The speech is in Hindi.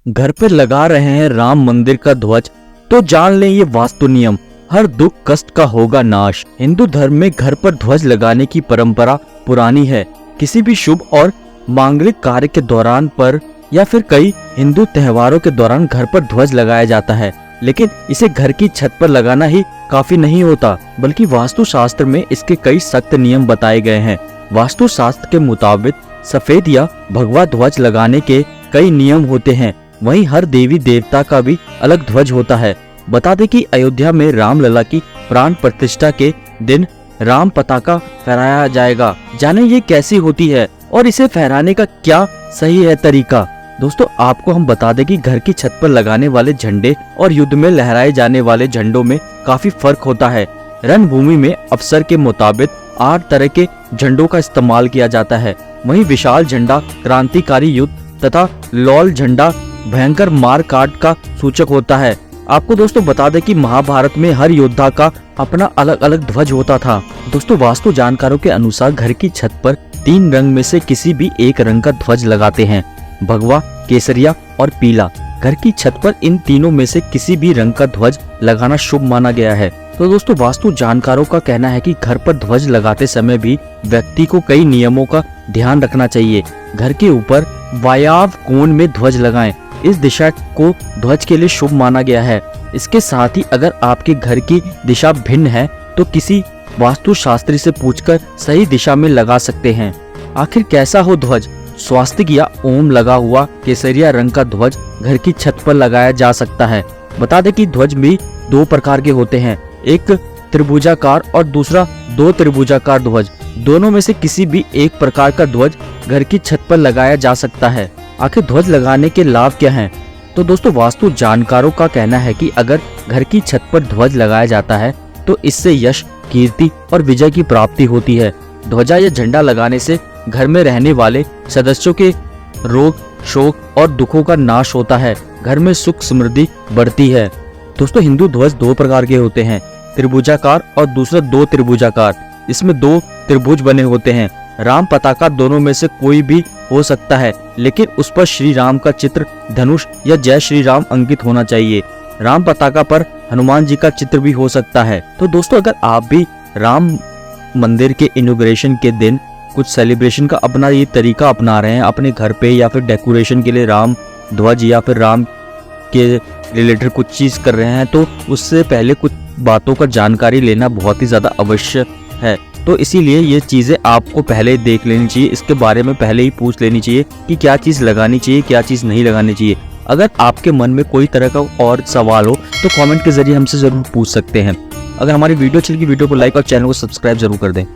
घर पे लगा रहे हैं राम मंदिर का ध्वज, तो जान लें ये वास्तु नियम, हर दुख कष्ट का होगा नाश। हिंदू धर्म में घर पर ध्वज लगाने की परंपरा पुरानी है। किसी भी शुभ और मांगलिक कार्य के दौरान पर या फिर कई हिंदू त्योहारों के दौरान घर पर ध्वज लगाया जाता है, लेकिन इसे घर की छत पर लगाना ही काफी नहीं होता, बल्कि वास्तु शास्त्र में इसके कई सख्त नियम बताए गए हैं। वास्तु शास्त्र के मुताबिक सफेद या भगवा ध्वज लगाने के कई नियम होते हैं। वहीं हर देवी देवता का भी अलग ध्वज होता है। बता दें कि अयोध्या में रामलला की प्राण प्रतिष्ठा के दिन राम पताका फहराया जाएगा। जाने ये कैसी होती है और इसे फहराने का क्या सही है तरीका। दोस्तों, आपको हम बता दें कि घर की छत पर लगाने वाले झंडे और युद्ध में लहराए जाने वाले झंडों में काफी फर्क होता है। रणभूमि में अफसर के मुताबिक 8 तरह के झंडों का इस्तेमाल किया जाता है। वहीं विशाल झंडा क्रांतिकारी युद्ध तथा लौल झंडा भयंकर मार काट का सूचक होता है। आपको दोस्तों बता दें कि महाभारत में हर योद्धा का अपना अलग अलग ध्वज होता था। दोस्तों, वास्तु जानकारों के अनुसार घर की छत पर 3 रंग में से किसी भी एक रंग का ध्वज लगाते हैं, भगवा, केसरिया और पीला। घर की छत पर इन तीनों में से किसी भी रंग का ध्वज लगाना शुभ माना गया है। तो दोस्तों, वास्तु जानकारों का कहना है कि घर पर ध्वज लगाते समय भी व्यक्ति को कई नियमों का ध्यान रखना चाहिए। घर के ऊपर वायव्य कोण में ध्वज लगाएं। इस दिशा को ध्वज के लिए शुभ माना गया है। इसके साथ ही अगर आपके घर की दिशा भिन्न है तो किसी वास्तु शास्त्री से पूछकर सही दिशा में लगा सकते हैं। आखिर कैसा हो ध्वज? स्वास्तिक या ओम लगा हुआ केसरिया रंग का ध्वज घर की छत पर लगाया जा सकता है। बता दें कि ध्वज भी 2 प्रकार के होते हैं, एक त्रिभुजाकार और दूसरा 2 त्रिभुजाकार ध्वज। दोनों में से किसी भी एक प्रकार का ध्वज घर की छत पर लगाया जा सकता है। आखिर ध्वज लगाने के लाभ क्या हैं? तो दोस्तों, वास्तु जानकारों का कहना है कि अगर घर की छत पर ध्वज लगाया जाता है तो इससे यश, कीर्ति और विजय की प्राप्ति होती है। ध्वजा या झंडा लगाने से घर में रहने वाले सदस्यों के रोग, शोक और दुखों का नाश होता है। घर में सुख समृद्धि बढ़ती है। दोस्तों, हिंदू ध्वज 2 प्रकार के होते हैं, त्रिभुजाकार और दूसरा 2 त्रिभुजाकार। इसमें 2 त्रिभुज बने होते हैं। राम पताका दोनों में से कोई भी हो सकता है, लेकिन उस पर श्री राम का चित्र, धनुष या जय श्री राम अंकित होना चाहिए। राम पताका पर हनुमान जी का चित्र भी हो सकता है। तो दोस्तों, अगर आप भी राम मंदिर के इनॉग्रेशन के दिन कुछ सेलिब्रेशन का अपना ये तरीका अपना रहे हैं अपने घर पे, या फिर डेकोरेशन के लिए राम ध्वज या फिर राम के रिलेटेड कुछ चीज कर रहे हैं, तो उससे पहले कुछ बातों का जानकारी लेना बहुत ही ज्यादा आवश्यक है। तो इसीलिए ये चीजें आपको पहले देख लेनी चाहिए, इसके बारे में पहले ही पूछ लेनी चाहिए कि क्या चीज लगानी चाहिए, क्या चीज नहीं लगानी चाहिए। अगर आपके मन में कोई तरह का और सवाल हो तो कमेंट के जरिए हमसे जरूर पूछ सकते हैं। अगर हमारी वीडियो अच्छी लगी, वीडियो को लाइक और चैनल को सब्सक्राइब जरूर कर दें।